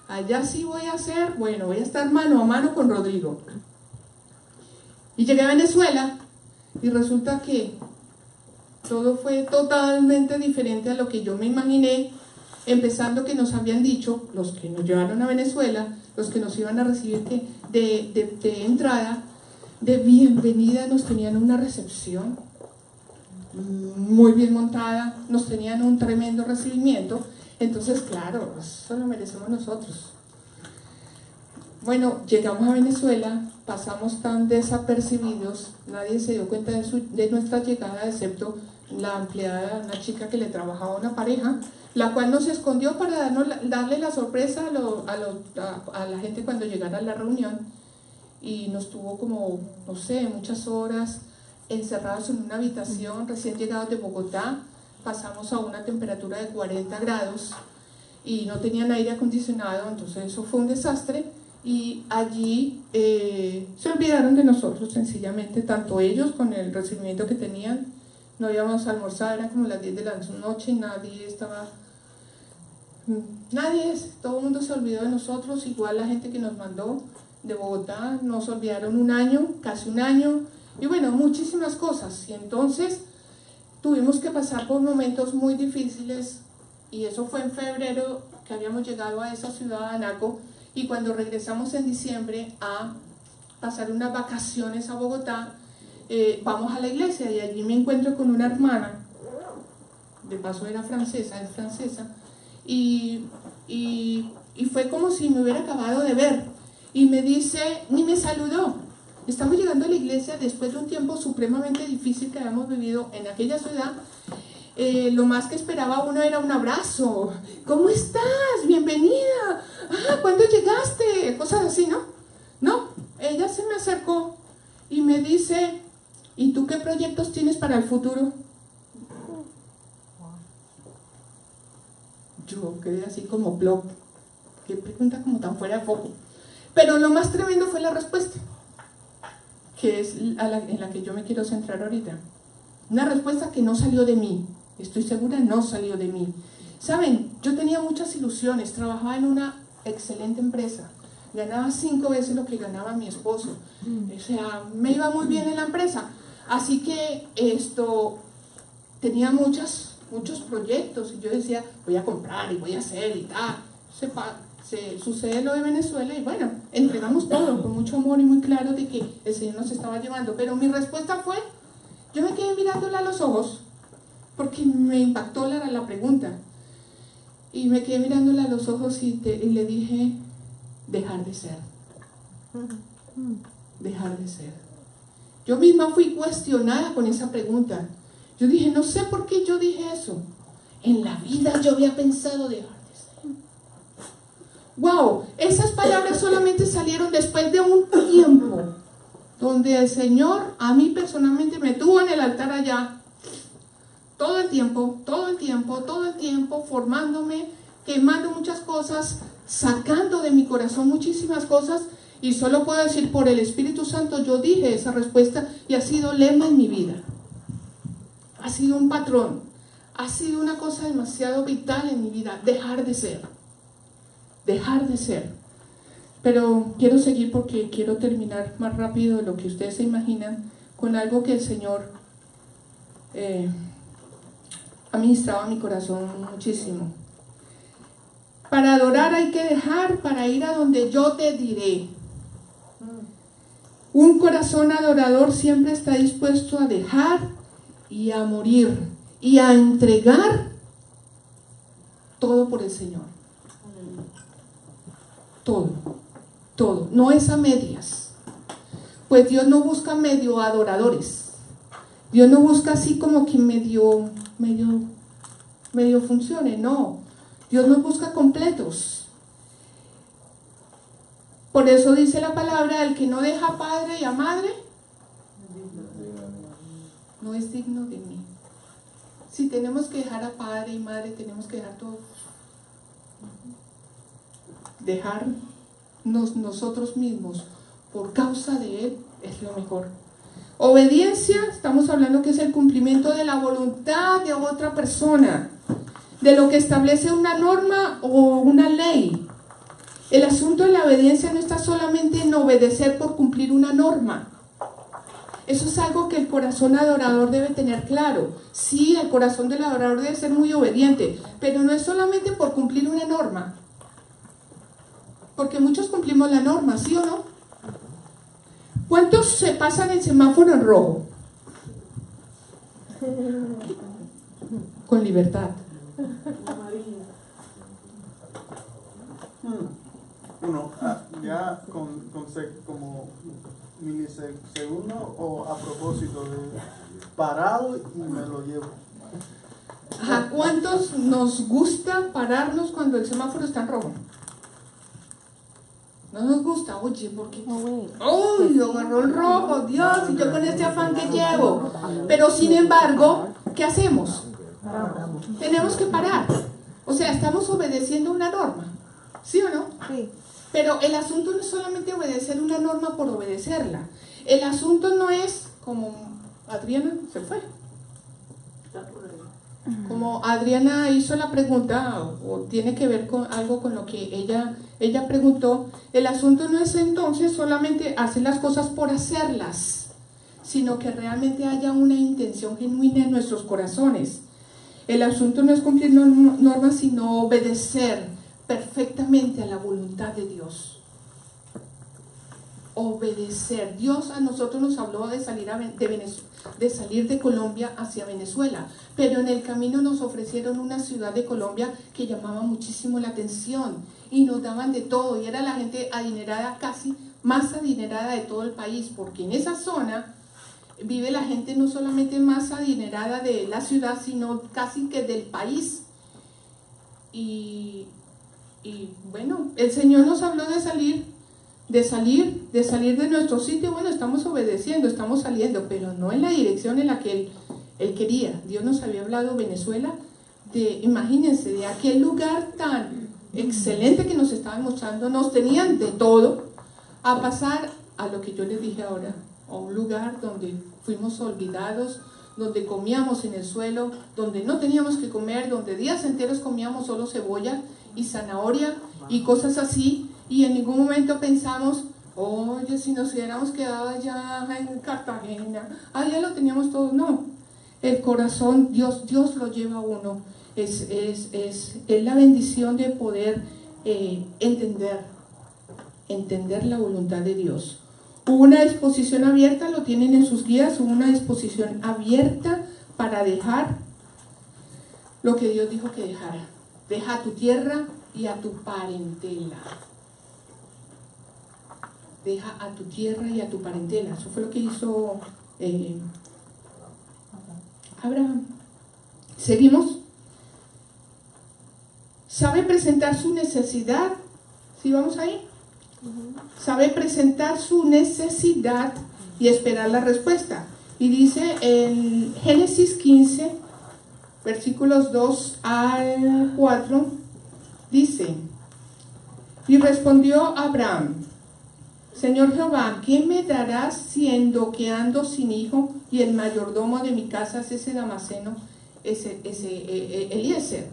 Allá sí voy a estar mano a mano con Rodrigo. Y llegué a Venezuela y resulta que todo fue totalmente diferente a lo que yo me imaginé, empezando que nos habían dicho, los que nos llevaron a Venezuela, los que nos iban a recibir de entrada, de bienvenida, nos tenían una recepción muy bien montada, nos tenían un tremendo recibimiento. Entonces, claro, eso lo merecemos nosotros. Bueno, llegamos a Venezuela, pasamos tan desapercibidos, nadie se dio cuenta de nuestra llegada, excepto la empleada, una chica que le trabajaba a una pareja, la cual nos escondió para darle la sorpresa a la gente cuando llegara a la reunión, y nos tuvo como, no sé, muchas horas encerrados en una habitación, recién llegados de Bogotá. Pasamos a una temperatura de 40 grados y no tenían aire acondicionado, entonces eso fue un desastre, y allí se olvidaron de nosotros sencillamente, tanto ellos con el recibimiento que tenían. No íbamos a almorzar, eran como las 10 de la noche, todo el mundo se olvidó de nosotros, igual la gente que nos mandó de Bogotá, nos olvidaron casi un año, y bueno, muchísimas cosas. Y entonces tuvimos que pasar por momentos muy difíciles, y eso fue en febrero que habíamos llegado a esa ciudad de Anaco, y cuando regresamos en diciembre a pasar unas vacaciones a Bogotá, vamos a la iglesia y allí me encuentro con una hermana, de paso es francesa, y fue como si me hubiera acabado de ver, y me dice, ni me saludó. Estamos llegando a la iglesia después de un tiempo supremamente difícil que habíamos vivido en aquella ciudad. Lo más que esperaba uno era un abrazo. ¿Cómo estás? Bienvenida. ¿Cuándo llegaste? Cosas así, ¿no? No, ella se me acercó y me dice, ¿y tú qué proyectos tienes para el futuro? Yo quedé así como blog. Qué pregunta como tan fuera de foco. Pero lo más tremendo fue la respuesta, que es en la que yo me quiero centrar ahorita. Una respuesta que no salió de mí, estoy segura, no salió de mí. Saben, yo tenía muchas ilusiones, trabajaba en una excelente empresa, ganaba 5 veces lo que ganaba mi esposo, o sea, me iba muy bien en la empresa, así que tenía muchos proyectos, y yo decía, voy a comprar y voy a hacer y tal. Sucede lo de Venezuela y bueno, entregamos todo con mucho amor y muy claro de que el Señor nos estaba llevando, pero mi respuesta fue, yo me quedé mirándola a los ojos porque me impactó la pregunta, y me quedé mirándola a los ojos y le dije, dejar de ser. Dejar de ser. Yo misma fui cuestionada con esa pregunta. Yo dije, no sé por qué yo dije eso. En la vida yo había pensado dejar de ser. Wow, esas palabras solamente salieron después de un tiempo donde el Señor a mí personalmente me tuvo en el altar allá todo el tiempo, formándome, quemando muchas cosas, sacando de mi corazón muchísimas cosas, y solo puedo decir, por el Espíritu Santo yo dije esa respuesta, y ha sido lema en mi vida, ha sido un patrón, ha sido una cosa demasiado vital en mi vida, dejar de ser. Pero quiero seguir porque quiero terminar más rápido de lo que ustedes se imaginan, con algo que el Señor ha ministrado a mi corazón muchísimo. Para adorar hay que dejar para ir a donde yo te diré. Un corazón adorador siempre está dispuesto a dejar y a morir y a entregar todo por el Señor. Todo. No es a medias. pues Dios no busca medio adoradores. Dios no busca así como que medio funcione, no. Dios nos busca completos. Por eso dice la palabra, el que no deja a padre y a madre, no es digno de mí. Si tenemos que dejar a padre y madre, tenemos que dejar todo. Dejarnos nosotros mismos por causa de Él es lo mejor. Obediencia, estamos hablando que es el cumplimiento de la voluntad de otra persona, de lo que establece una norma o una ley. El asunto de la obediencia no está solamente en obedecer por cumplir una norma. Eso es algo que el corazón adorador debe tener claro. Sí, el corazón del adorador debe ser muy obediente, pero no es solamente por cumplir una norma. Porque muchos cumplimos la norma, ¿sí o no? ¿Cuántos se pasan el semáforo en rojo? Con libertad. Uno, ya como milisegundo o a propósito de parado y me lo llevo. ¿A cuántos nos gusta pararnos cuando el semáforo está en rojo? No nos gusta, oye, porque ¡uy! Lo agarró el rojo, Dios, y yo con este afán que llevo. Pero sin embargo, ¿qué hacemos? Tenemos que parar. O sea, estamos obedeciendo una norma, ¿sí o no? Sí. Pero el asunto no es solamente obedecer una norma por obedecerla. El asunto no es como Adriana se fue. Como Adriana hizo la pregunta, o tiene que ver con algo con lo que ella preguntó, el asunto no es entonces solamente hacer las cosas por hacerlas, sino que realmente haya una intención genuina en nuestros corazones. El asunto no es cumplir normas, sino obedecer perfectamente a la voluntad de Dios. Obedecer. Dios a nosotros nos habló de salir de Colombia hacia Venezuela, pero en el camino nos ofrecieron una ciudad de Colombia que llamaba muchísimo la atención y nos daban de todo, y era la gente adinerada, casi más adinerada de todo el país, porque en esa zona vive la gente no solamente más adinerada de la ciudad, sino casi que del país. Y bueno, el Señor nos habló de salir de nuestro sitio. Bueno, estamos obedeciendo, estamos saliendo, pero no en la dirección en la que Él quería. Dios nos había hablado Venezuela, imagínense, de aquel lugar tan excelente que nos estaban mostrando, nos tenían de todo, a pasar a lo que yo les dije ahora, a un lugar donde fuimos olvidados, donde comíamos en el suelo, donde no teníamos que comer, donde días enteros comíamos solo cebolla y zanahoria y cosas así, y en ningún momento pensamos, oye, si nos hubiéramos quedado allá en Cartagena, allá lo teníamos todo. No, el corazón, Dios lo lleva a uno. Es la bendición de poder entender la voluntad de Dios. Hubo una disposición abierta, lo tienen en sus guías, hubo una disposición abierta para dejar lo que Dios dijo que dejara. Deja a tu tierra y a tu parentela. Deja a tu tierra y a tu parentela. Eso fue lo que hizo Abraham. Seguimos. Sabe presentar su necesidad. ¿Sí vamos ahí? Sabe presentar su necesidad y esperar la respuesta. Y dice en Génesis 15, versículos 2 al 4, dice: y respondió Abraham: Señor Jehová, ¿qué me darás siendo que ando sin hijo y el mayordomo de mi casa es ese Damaseno, Eliezer?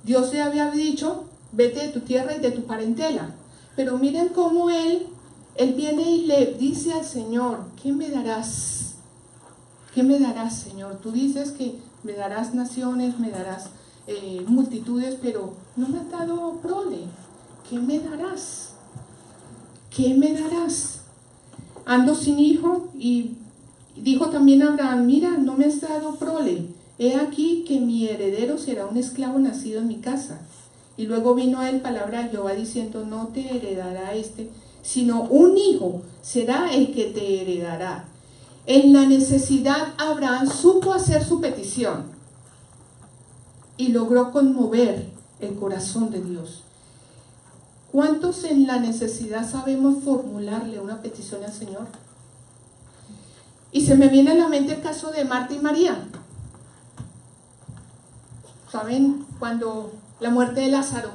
Dios le había dicho, vete de tu tierra y de tu parentela. Pero miren cómo él viene y le dice al Señor: ¿qué me darás? ¿Qué me darás, Señor? Tú dices que me darás naciones, me darás multitudes, pero no me has dado prole. ¿Qué me darás? ¿Qué me darás? Ando sin hijo. Y dijo también Abraham: mira, no me has dado prole. He aquí que mi heredero será un esclavo nacido en mi casa. Y luego vino a él palabra de Jehová diciendo: no te heredará este, sino un hijo será el que te heredará. En la necesidad Abraham supo hacer su petición y logró conmover el corazón de Dios. ¿Cuántos en la necesidad sabemos formularle una petición al Señor? Y se me viene a la mente el caso de Marta y María. ¿Saben? Cuando la muerte de Lázaro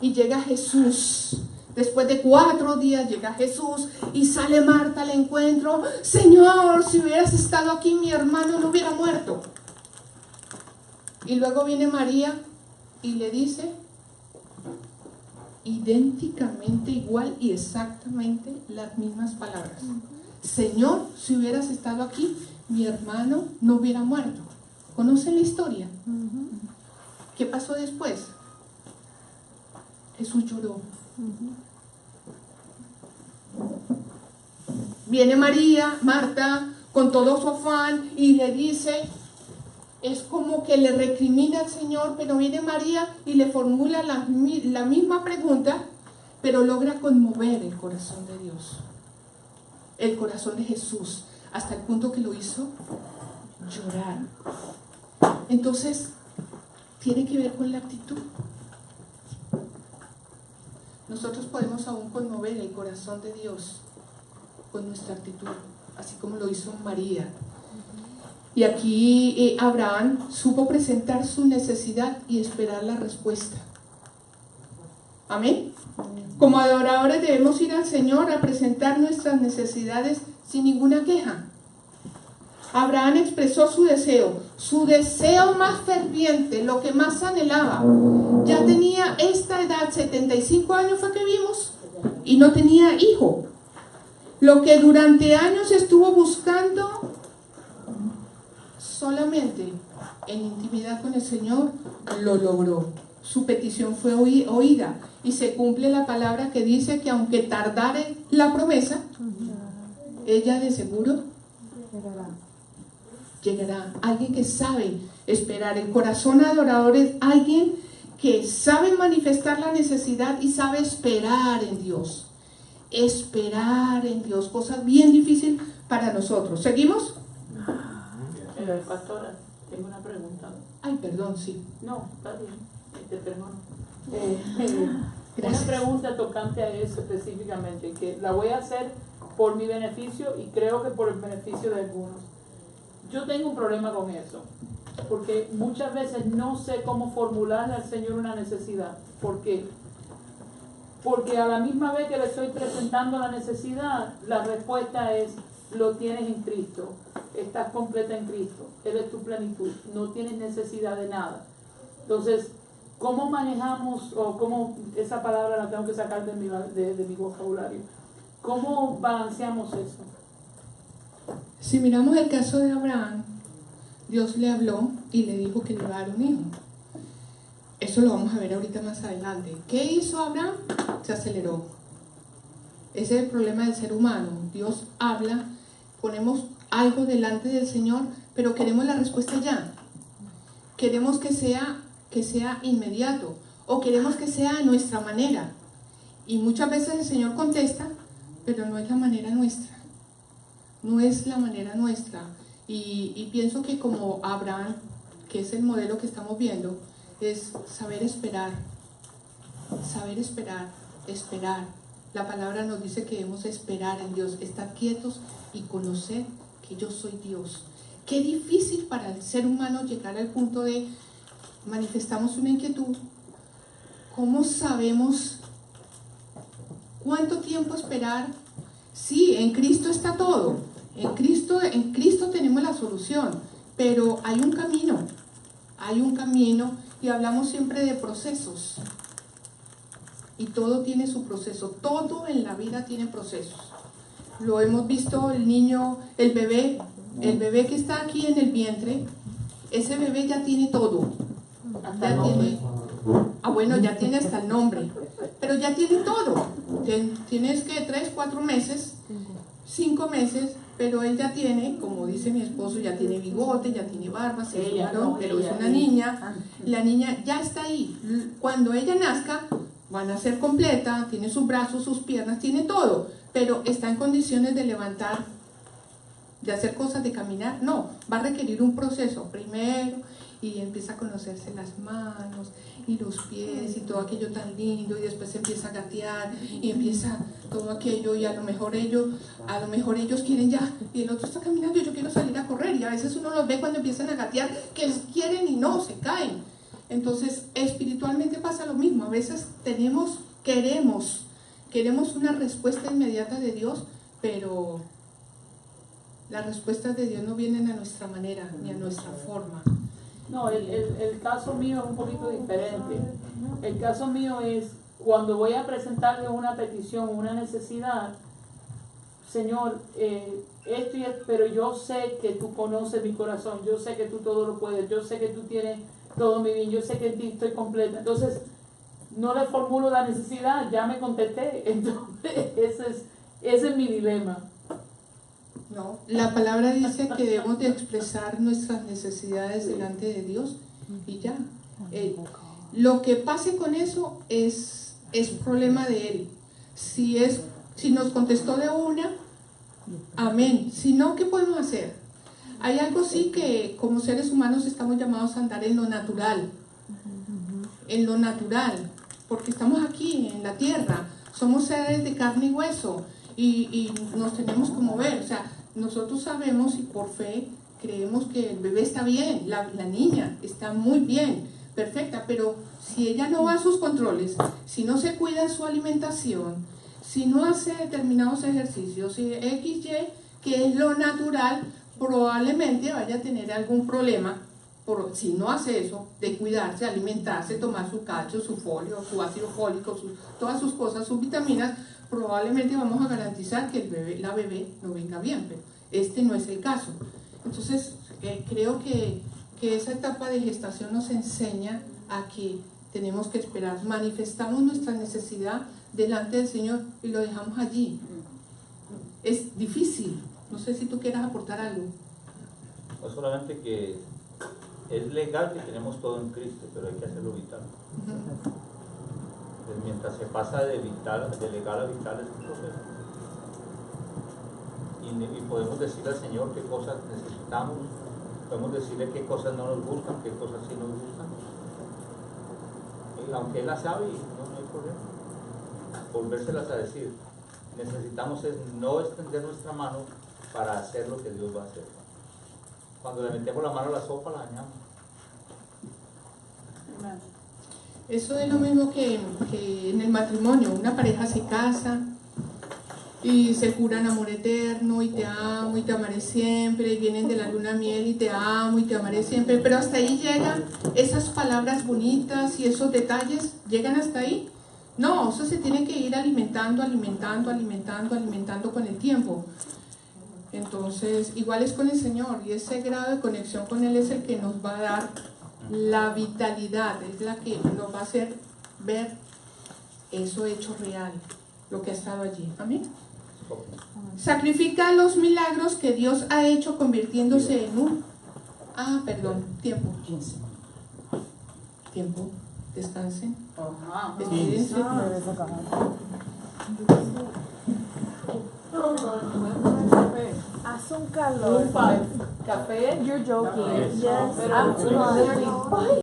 y llega Jesús, después de 4 días llega Jesús y sale Marta al encuentro. Señor, si hubieras estado aquí, mi hermano no hubiera muerto. Y luego viene María y le dice idénticamente igual y exactamente las mismas palabras. Señor, si hubieras estado aquí, mi hermano no hubiera muerto. ¿Conocen la historia? ¿Qué pasó después? Jesús lloró. Viene Marta, con todo su afán y le dice, es como que le recrimina al Señor, pero viene María y le formula la misma pregunta, pero logra conmover el corazón de Dios, el corazón de Jesús, hasta el punto que lo hizo llorar. Entonces, tiene que ver con la actitud. Nosotros podemos aún conmover el corazón de Dios con nuestra actitud, así como lo hizo María. Y aquí Abraham supo presentar su necesidad y esperar la respuesta. Amén. Como adoradores debemos ir al Señor a presentar nuestras necesidades sin ninguna queja. Abraham expresó su deseo más ferviente, lo que más anhelaba. Ya tenía esta edad, 75 años fue que vimos, y no tenía hijo. Lo que durante años estuvo buscando, solamente en intimidad con el Señor, lo logró. Su petición fue oída, y se cumple la palabra que dice que aunque tardare la promesa, ella de seguro llegará. Alguien que sabe esperar. El corazón adorador es alguien que sabe manifestar la necesidad y sabe esperar en Dios. Esperar en Dios, cosa bien difícil para nosotros. ¿Seguimos? Pastora, tengo una pregunta. Ay, perdón, sí. No, está bien, te perdono. Gracias. Una pregunta tocante a eso específicamente, que la voy a hacer por mi beneficio y creo que por el beneficio de algunos. Yo tengo un problema con eso, porque muchas veces no sé cómo formularle al Señor una necesidad. ¿Por qué? Porque a la misma vez que le estoy presentando la necesidad, la respuesta es, lo tienes en Cristo, estás completa en Cristo, Él es tu plenitud, no tienes necesidad de nada. Entonces, ¿cómo manejamos, o cómo, esa palabra la tengo que sacar de mi vocabulario, cómo balanceamos eso? Si miramos el caso de Abraham, Dios le habló y le dijo que le iba a dar un hijo. Eso lo vamos a ver ahorita más adelante. ¿Qué hizo Abraham? Se aceleró. Ese es el problema del ser humano. Dios habla, ponemos algo delante del Señor, pero queremos la respuesta ya. Queremos que sea inmediato, o queremos que sea a nuestra manera. Y muchas veces el Señor contesta, pero no es la manera nuestra. No es la manera nuestra. Y pienso que como Abraham, que es el modelo que estamos viendo, es saber esperar. Saber esperar, esperar. La palabra nos dice que debemos esperar en Dios, estar quietos y conocer que yo soy Dios. Qué difícil para el ser humano llegar al punto de manifestamos una inquietud. ¿Cómo sabemos cuánto tiempo esperar? Sí, en Cristo está todo. En Cristo tenemos la solución, pero hay un camino y hablamos siempre de procesos. Y todo tiene su proceso, todo en la vida tiene procesos. Lo hemos visto, el niño, el bebé que está aquí en el vientre, ese bebé ya tiene todo. Ya tiene, bueno, ya tiene hasta el nombre, pero ya tiene todo. Tienes que 3, 4 meses, 5 meses, pero él ya tiene, como dice mi esposo, ya tiene bigote, ya tiene barba, se es varón, pero es una niña. La niña ya está ahí. Cuando ella nazca, van a ser completa, tiene sus brazos, sus piernas, tiene todo, pero está en condiciones de levantar, de hacer cosas, de caminar. No, va a requerir un proceso primero, y empieza a conocerse las manos y los pies y todo aquello tan lindo, y después empieza a gatear y empieza todo aquello, y a lo mejor ellos quieren ya, y el otro está caminando y yo quiero salir a correr, y a veces uno los ve cuando empiezan a gatear que quieren y no, se caen. Entonces espiritualmente pasa lo mismo, a veces queremos una respuesta inmediata de Dios, pero las respuestas de Dios no vienen a nuestra manera ni a nuestra forma. No, el caso mío es un poquito diferente. El caso mío es cuando voy a presentarle una petición, una necesidad, Señor, esto y esto, pero yo sé que tú conoces mi corazón, yo sé que tú todo lo puedes, yo sé que tú tienes todo mi bien, yo sé que en ti estoy completa. Entonces, no le formulo la necesidad, ya me contesté. Entonces, ese es mi dilema. No, la palabra dice que debemos de expresar nuestras necesidades delante de Dios y ya. Lo que pase con eso es problema de Él. Si nos contestó de una, amén. Si no, ¿qué podemos hacer? Hay algo sí que como seres humanos estamos llamados a andar en lo natural. En lo natural, porque estamos aquí en la tierra, somos seres de carne y hueso. Y nos tenemos que mover, o sea, nosotros sabemos y por fe creemos que el bebé está bien, la niña está muy bien, perfecta, pero si ella no va a sus controles, si no se cuida su alimentación, si no hace determinados ejercicios, si XY, que es lo natural, probablemente vaya a tener algún problema, si no hace eso, de cuidarse, alimentarse, tomar su calcio, su folio, su ácido fólico, todas sus cosas, sus vitaminas, probablemente vamos a garantizar que la bebé no venga bien, pero este no es el caso. Entonces, creo que esa etapa de gestación nos enseña a que tenemos que esperar, manifestamos nuestra necesidad delante del Señor y lo dejamos allí. Es difícil, no sé si tú quieras aportar algo. No solamente que es legal que tenemos todo en Cristo, pero hay que hacerlo vital. Mientras se pasa de legal a vital es un proceso. Y podemos decirle al Señor qué cosas necesitamos, podemos decirle qué cosas no nos gustan, qué cosas sí nos gustan. Y aunque Él las sabe, no hay problema. Volvérselas a decir. Necesitamos no extender nuestra mano para hacer lo que Dios va a hacer. Cuando le metemos la mano a la sopa, la dañamos. Eso es lo mismo que en el matrimonio. Una pareja se casa y se juran amor eterno y te amo y te amaré siempre, y vienen de la luna de miel y te amo y te amaré siempre, pero hasta ahí llegan esas palabras bonitas y esos detalles, ¿llegan hasta ahí? No, eso se tiene que ir alimentando con el tiempo. Entonces, igual es con el Señor, y ese grado de conexión con Él es el que nos va a dar la vitalidad, es la que nos va a hacer ver eso hecho real, lo que ha estado allí. Amén. Sacrifica los milagros que Dios ha hecho convirtiéndose en un... tiempo. Tiempo, descansen. Despídense. Hace un calor. Café. You're joking. Yes. Yes, Pero- I'm